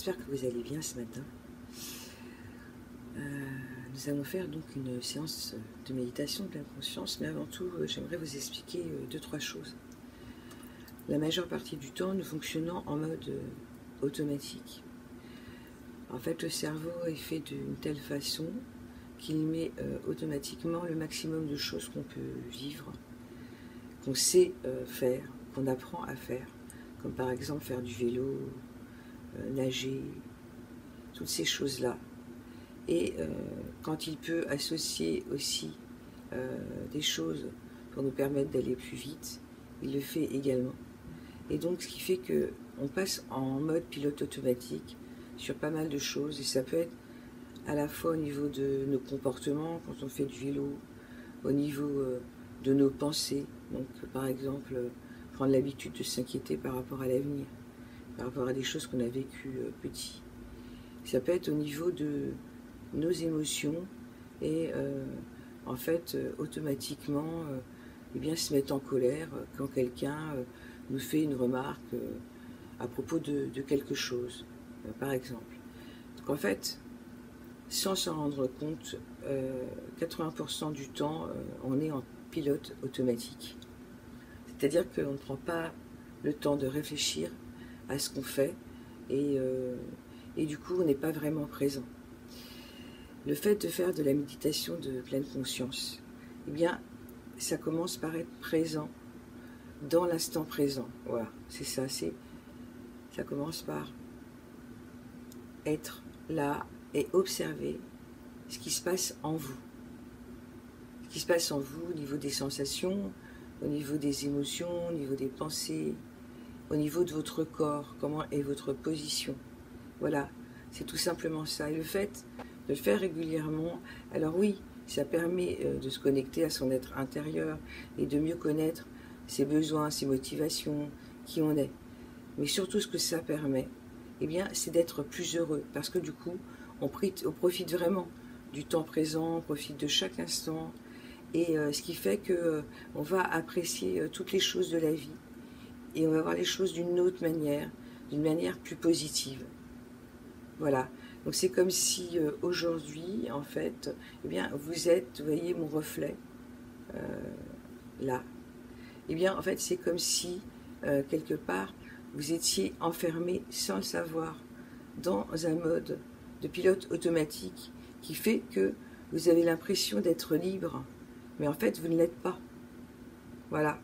j'espère que vous allez bien ce matin. Nous allons faire donc une séance de méditation de pleine conscience, mais avant tout, j'aimerais vous expliquer 2-3 choses. La majeure partie du temps, nous fonctionnons en mode automatique. En fait, le cerveau est fait d'une telle façon qu'il met automatiquement le maximum de choses qu'on peut vivre, qu'on sait faire, qu'on apprend à faire, comme par exemple faire du vélo, nager, toutes ces choses-là. Et quand il peut associer aussi des choses pour nous permettre d'aller plus vite, il le fait également. Et donc ce qui fait qu'on passe en mode pilote automatique sur pas mal de choses, et ça peut être à la fois au niveau de nos comportements quand on fait du vélo, au niveau de nos pensées, donc par exemple prendre l'habitude de s'inquiéter par rapport à l'avenir, par rapport à des choses qu'on a vécues petit. Ça peut être au niveau de nos émotions et en fait automatiquement eh bien, se mettre en colère quand quelqu'un nous fait une remarque à propos de quelque chose, par exemple. Donc en fait, sans s'en rendre compte, 80% du temps, on est en pilote automatique. C'est-à-dire qu'on ne prend pas le temps de réfléchir à ce qu'on fait et du coup, on n'est pas vraiment présent. Le fait de faire de la méditation de pleine conscience, eh bien, ça commence par être présent dans l'instant présent. Voilà, c'est ça, ça commence par être là et observer ce qui se passe en vous. Ce qui se passe en vous au niveau des sensations, au niveau des émotions, au niveau des pensées, au niveau de votre corps, comment est votre position. Voilà, c'est tout simplement ça. Et le fait de le faire régulièrement, alors oui, ça permet de se connecter à son être intérieur et de mieux connaître ses besoins, ses motivations, qui on est. Mais surtout ce que ça permet, eh bien, c'est d'être plus heureux, parce que du coup, on profite vraiment du temps présent, on profite de chaque instant, et ce qui fait que on va apprécier toutes les choses de la vie, et on va voir les choses d'une autre manière, d'une manière plus positive. Voilà. Donc c'est comme si aujourd'hui, en fait, eh bien, vous êtes, vous voyez mon reflet, là. Eh bien, en fait, c'est comme si, quelque part, vous étiez enfermé sans le savoir, dans un mode de pilote automatique qui fait que vous avez l'impression d'être libre, mais en fait, vous ne l'êtes pas. Voilà.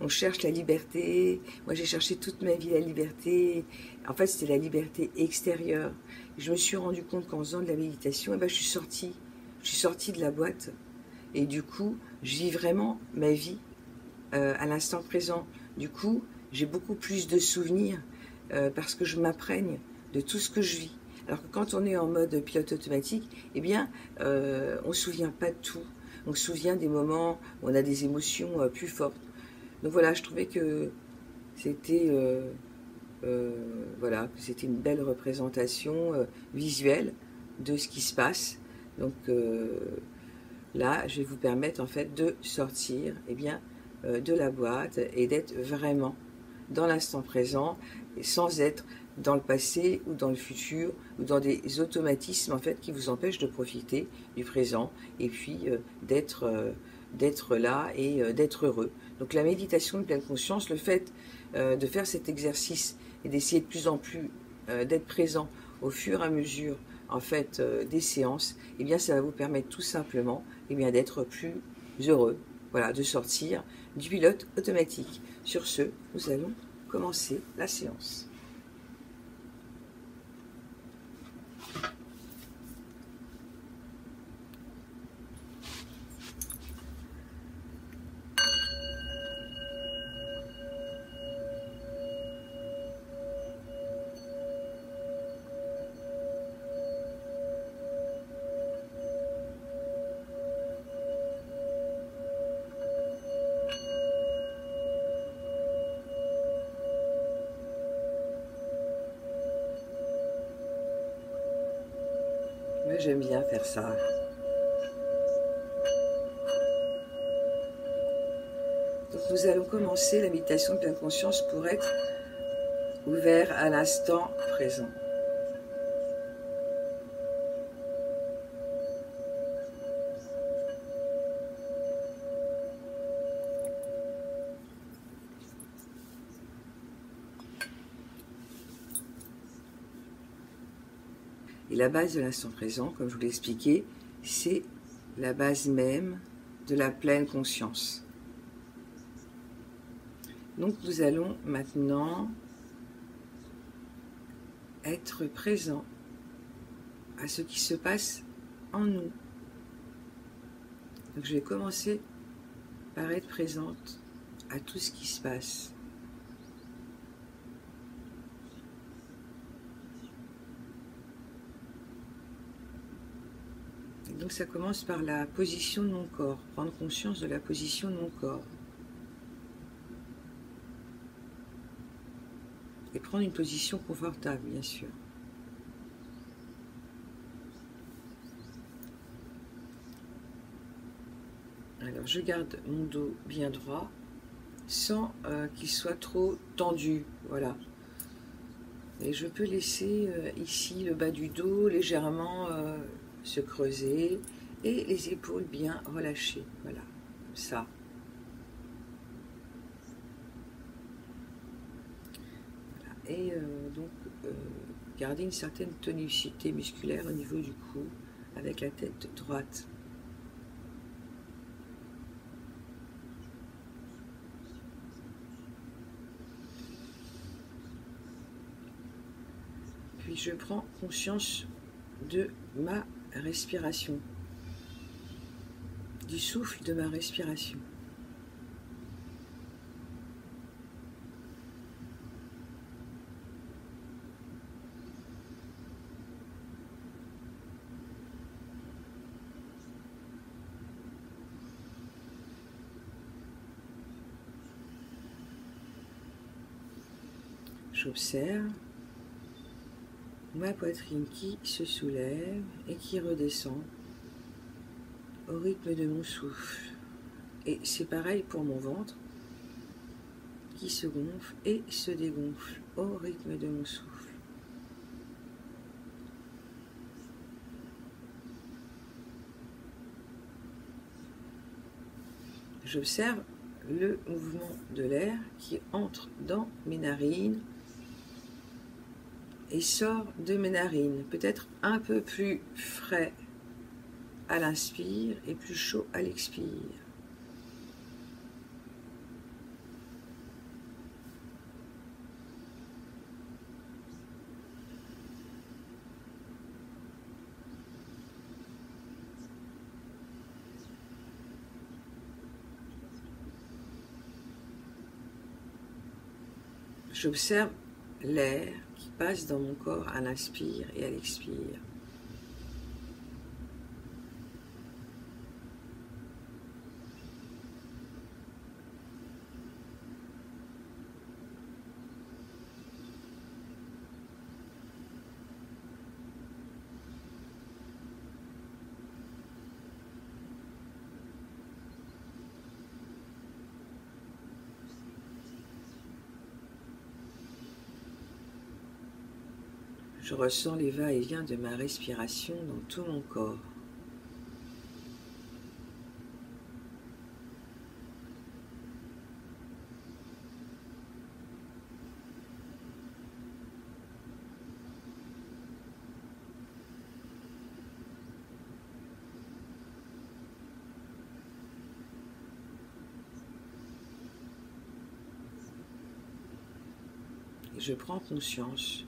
On cherche la liberté. Moi, j'ai cherché toute ma vie la liberté. En fait, c'était la liberté extérieure. Je me suis rendu compte qu'en faisant de la méditation, eh ben, je suis sortie de la boîte. Et du coup, je vis vraiment ma vie à l'instant présent. Du coup, j'ai beaucoup plus de souvenirs parce que je m'imprègne de tout ce que je vis. Alors que quand on est en mode pilote automatique, eh bien, on ne se souvient pas de tout. On se souvient des moments où on a des émotions plus fortes. Donc voilà, je trouvais que c'était voilà, que c'était une belle représentation visuelle de ce qui se passe. Donc là, je vais vous permettre en fait de sortir eh bien, de la boîte et d'être vraiment dans l'instant présent, et sans être dans le passé ou dans le futur ou dans des automatismes en fait qui vous empêchent de profiter du présent et puis d'être là et d'être heureux. Donc la méditation de pleine conscience, le fait de faire cet exercice et d'essayer de plus en plus d'être présent au fur et à mesure en fait des séances, eh bien ça va vous permettre tout simplement eh bien d'être plus heureux, voilà, de sortir du pilote automatique. Sur ce, nous allons commencer la séance. Moi, j'aime bien faire ça. Donc, nous allons commencer la méditation de pleine conscience pour être ouvert à l'instant présent. la base de l'instant présent, comme je vous l'ai expliqué, c'est la base même de la pleine conscience. Donc nous allons maintenant être présents à ce qui se passe en nous. Donc je vais commencer par être présente à tout ce qui se passe. Et donc ça commence par la position de mon corps, prendre conscience de la position de mon corps. Et prendre une position confortable, bien sûr. Alors je garde mon dos bien droit, sans qu'il soit trop tendu, voilà. Et je peux laisser ici le bas du dos légèrement se creuser et les épaules bien relâchées, voilà, comme ça. Voilà. Et donc garder une certaine tonicité musculaire au niveau du cou avec la tête droite. Puis je prends conscience de ma respiration, du souffle de ma respiration. J'observe ma poitrine qui se soulève et qui redescend au rythme de mon souffle. Et c'est pareil pour mon ventre qui se gonfle et se dégonfle au rythme de mon souffle. J'observe le mouvement de l'air qui entre dans mes narines et sort de mes narines, peut-être un peu plus frais à l'inspire et plus chaud à l'expire. J'observe l'air qui passe dans mon corps à l'inspire et à l'expire. Je ressens les va-et-vient de ma respiration dans tout mon corps. Et je prends conscience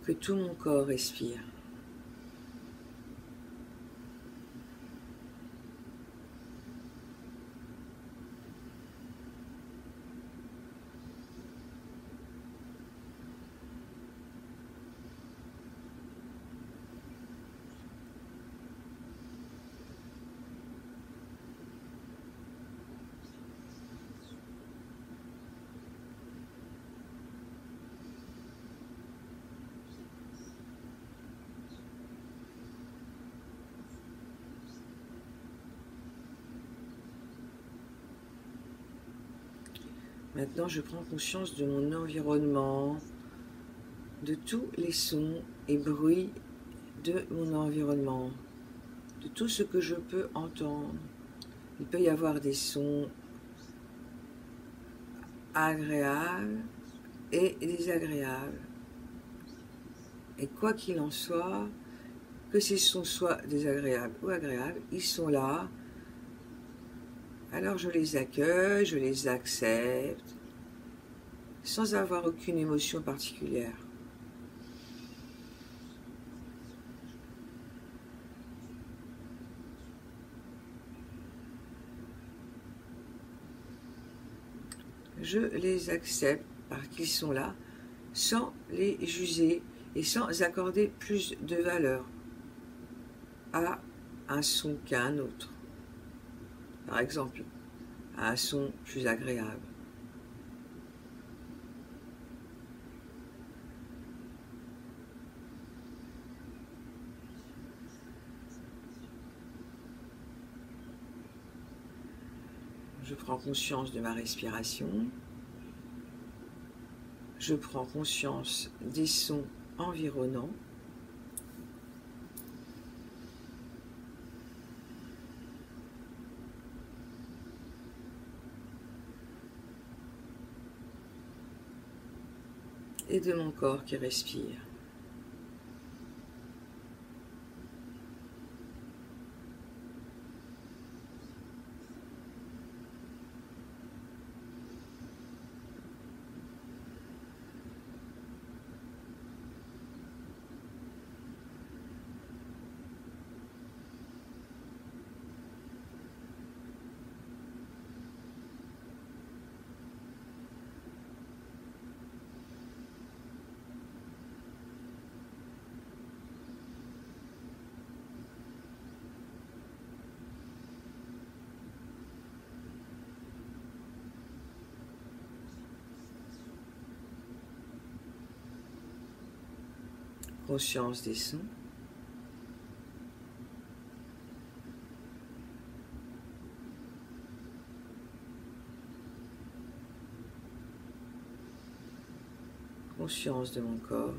que tout mon corps respire. Maintenant, je prends conscience de mon environnement, de tous les sons et bruits de mon environnement, de tout ce que je peux entendre. Il peut y avoir des sons agréables et désagréables. Et quoi qu'il en soit, que ces sons soient désagréables ou agréables, ils sont là. Alors je les accueille, je les accepte, sans avoir aucune émotion particulière. Je les accepte parce qu'ils sont là, sans les juger et sans accorder plus de valeur à un son qu'à un autre. Par exemple, à un son plus agréable. Je prends conscience de ma respiration. Je prends conscience des sons environnants. Et de mon corps qui respire. Conscience des sons. Conscience de mon corps.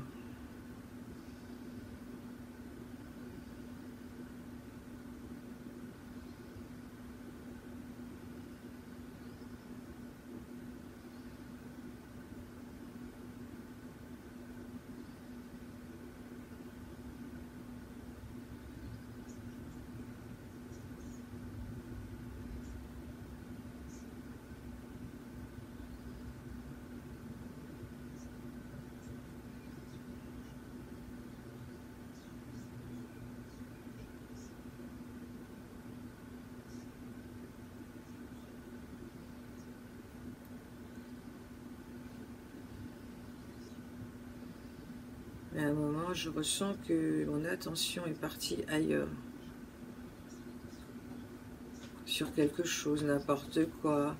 À un moment, je ressens que mon attention est partie ailleurs, sur quelque chose, n'importe quoi,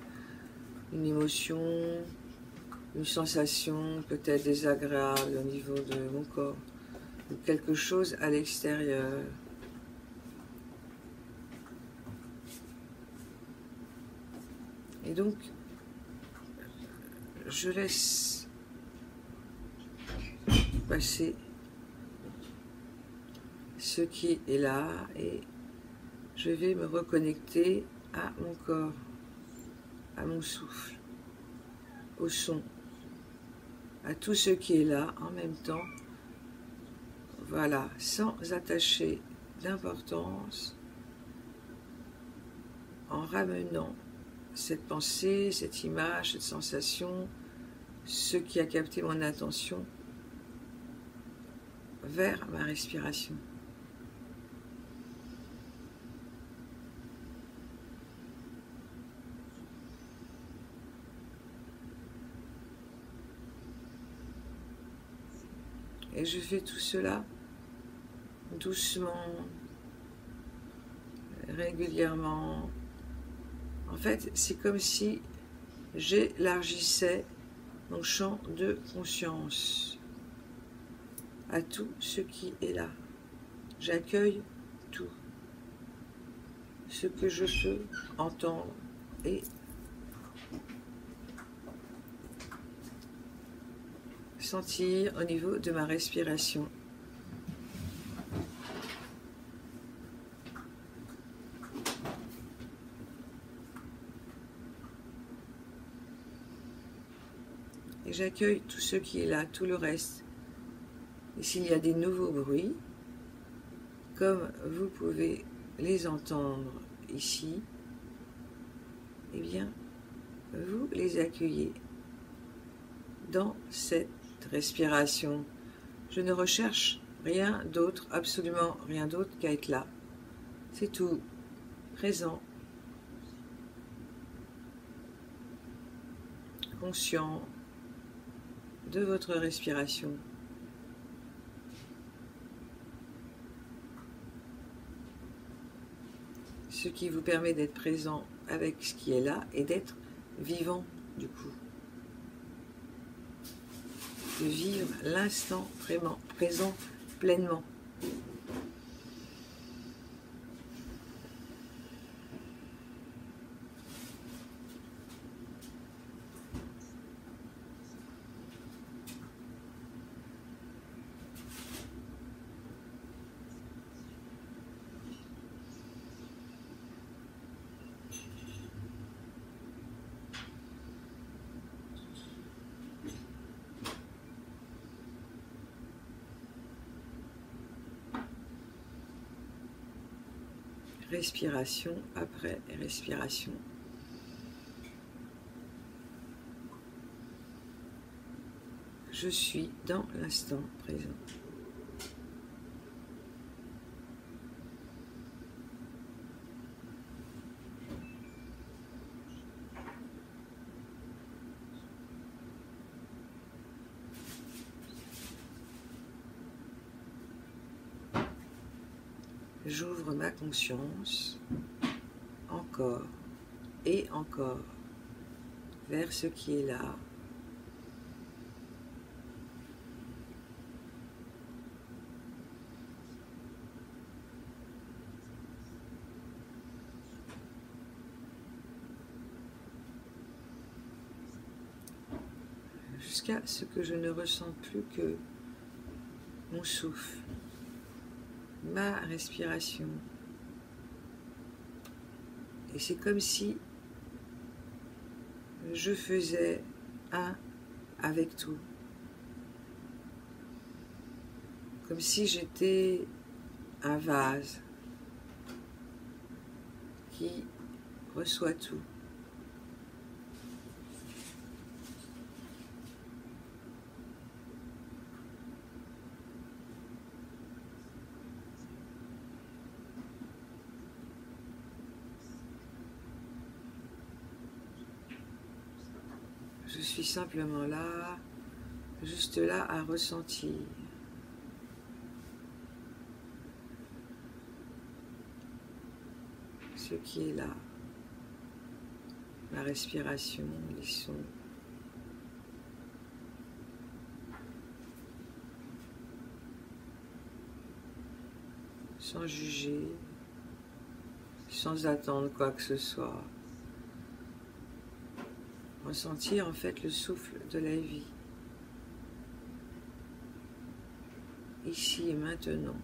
une émotion, une sensation peut-être désagréable au niveau de mon corps, ou quelque chose à l'extérieur. Et donc, je laisse passer ce qui est là et je vais me reconnecter à mon corps, à mon souffle, au son, à tout ce qui est là en même temps. Voilà, sans attacher d'importance, en ramenant cette pensée, cette image, cette sensation, ce qui a capté mon attention vers ma respiration. Et je fais tout cela doucement, régulièrement. En fait, c'est comme si j'élargissais mon champ de conscience à tout ce qui est là. J'accueille tout ce que je peux entendre et sentir au niveau de ma respiration. Et j'accueille tout ce qui est là, tout le reste, Et s'il y a des nouveaux bruits, comme vous pouvez les entendre ici, eh bien, vous les accueillez dans cette respiration. Je ne recherche rien d'autre, absolument rien d'autre qu'à être là. C'est tout, présent, conscient de votre respiration. Ce qui vous permet d'être présent avec ce qui est là et d'être vivant du coup. De vivre l'instant vraiment présent pleinement. Respiration après respiration. Je suis dans l'instant présent. J'ouvre ma conscience encore et encore vers ce qui est là. Jusqu'à ce que je ne ressente plus que mon souffle, ma respiration. Et c'est comme si je faisais un avec tout. Comme si j'étais un vase qui reçoit tout. Je suis simplement là, juste là à ressentir. Ce qui est là, la respiration, les sons. Sans juger, sans attendre quoi que ce soit. Ressentir en fait le souffle de la vie, ici et maintenant.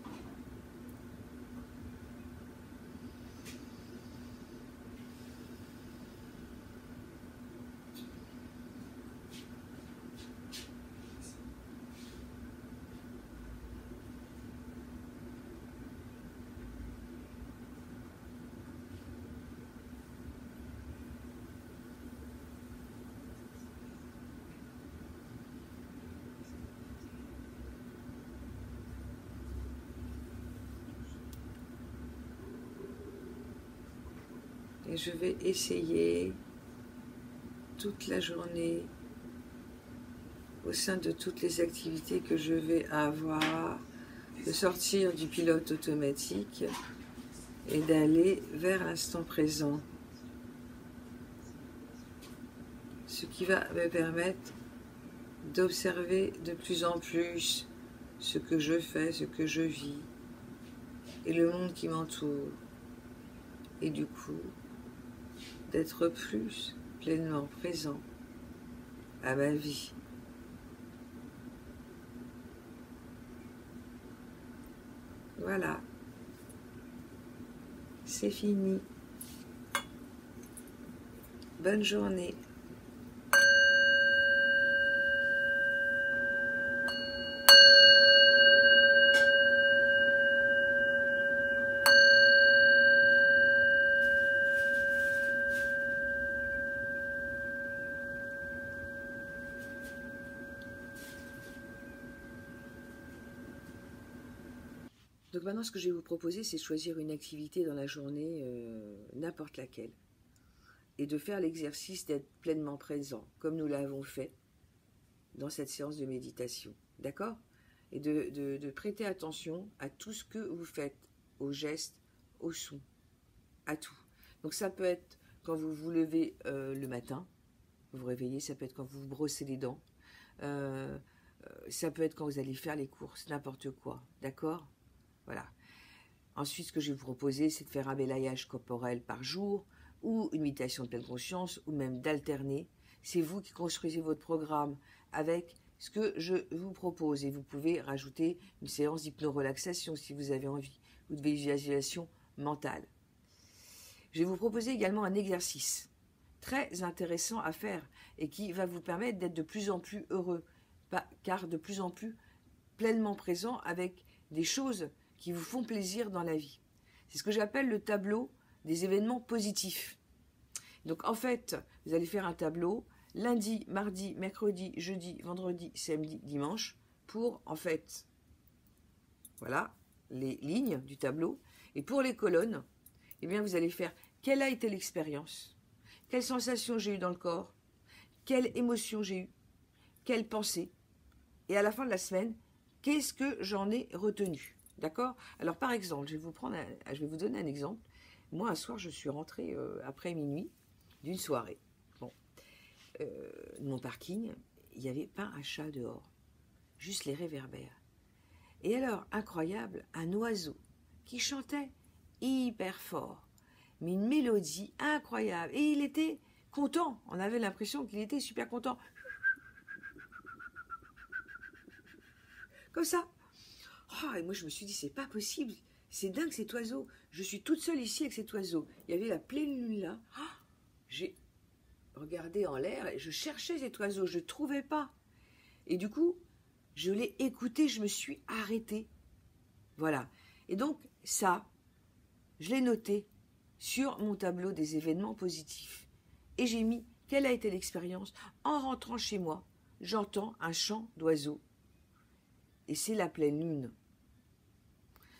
Et je vais essayer toute la journée, au sein de toutes les activités que je vais avoir, de sortir du pilote automatique et d'aller vers l'instant présent. Ce qui va me permettre d'observer de plus en plus ce que je fais, ce que je vis et le monde qui m'entoure. Et du coup, d'être plus pleinement présent à ma vie. Voilà, c'est fini. Bonne journée. Donc maintenant, ce que je vais vous proposer, c'est de choisir une activité dans la journée, n'importe laquelle, et de faire l'exercice d'être pleinement présent, comme nous l'avons fait dans cette séance de méditation. D'accord? Et de prêter attention à tout ce que vous faites, aux gestes, aux sons, à tout. Donc ça peut être quand vous vous levez le matin, vous vous réveillez, ça peut être quand vous vous brossez les dents, ça peut être quand vous allez faire les courses, n'importe quoi. D'accord? Voilà. Ensuite, ce que je vais vous proposer, c'est de faire un balayage corporel par jour, ou une méditation de pleine conscience, ou même d'alterner. C'est vous qui construisez votre programme avec ce que je vous propose. Et vous pouvez rajouter une séance d'hypno-relaxation si vous avez envie, ou de visualisation mentale. Je vais vous proposer également un exercice très intéressant à faire et qui va vous permettre d'être de plus en plus heureux, car de plus en plus pleinement présent avec des choses qui vous font plaisir dans la vie. C'est ce que j'appelle le tableau des événements positifs. Donc en fait, vous allez faire un tableau lundi, mardi, mercredi, jeudi, vendredi, samedi, dimanche, pour en fait, voilà, les lignes du tableau. Et pour les colonnes, eh bien vous allez faire quelle a été l'expérience, quelle sensation j'ai eu dans le corps, quelle émotion j'ai eu, quelle pensée. Et à la fin de la semaine, qu'est-ce que j'en ai retenu? D'accord? Alors par exemple, je vais vous donner un exemple. Moi, un soir, je suis rentrée après minuit d'une soirée. Bon, mon parking, il n'y avait pas un chat dehors, juste les réverbères. Et alors, incroyable, un oiseau qui chantait hyper fort, mais une mélodie incroyable. Et il était content, on avait l'impression qu'il était super content. Comme ça. Oh, et moi, je me suis dit, c'est pas possible. C'est dingue cet oiseau. Je suis toute seule ici avec cet oiseau. Il y avait la pleine lune là. Oh, j'ai regardé en l'air et je cherchais cet oiseau. Je ne trouvais pas. Et du coup, je l'ai écouté. Je me suis arrêtée. Voilà. Et donc, ça, je l'ai noté sur mon tableau des événements positifs. Et j'ai mis quelle a été l'expérience. En rentrant chez moi, j'entends un chant d'oiseau. Et c'est la pleine lune.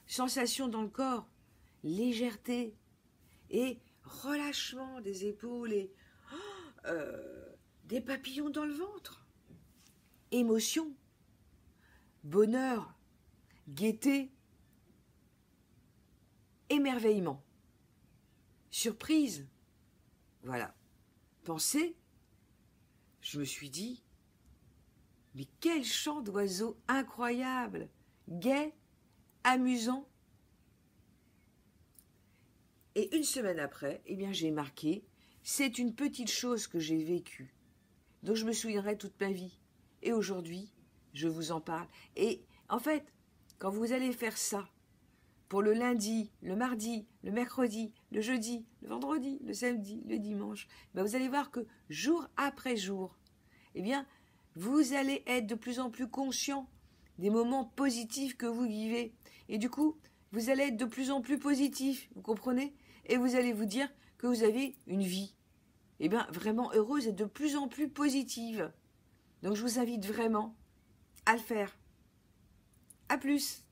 Sensation dans le corps, légèreté et relâchement des épaules et des papillons dans le ventre. Émotion, bonheur, gaieté, émerveillement, surprise. Voilà. Pensée, je me suis dit, mais quel chant d'oiseau incroyable, gai, amusant. Et une semaine après, eh bien, j'ai marqué, c'est une petite chose que j'ai vécue, dont je me souviendrai toute ma vie. Et aujourd'hui, je vous en parle. Et en fait, quand vous allez faire ça, pour le lundi, le mardi, le mercredi, le jeudi, le vendredi, le samedi, le dimanche, ben vous allez voir que jour après jour, eh bien, vous allez être de plus en plus conscient des moments positifs que vous vivez. Et du coup, vous allez être de plus en plus positif, vous comprenez? Et vous allez vous dire que vous avez une vie, eh bien, vraiment heureuse et de plus en plus positive. Donc, je vous invite vraiment à le faire. À plus!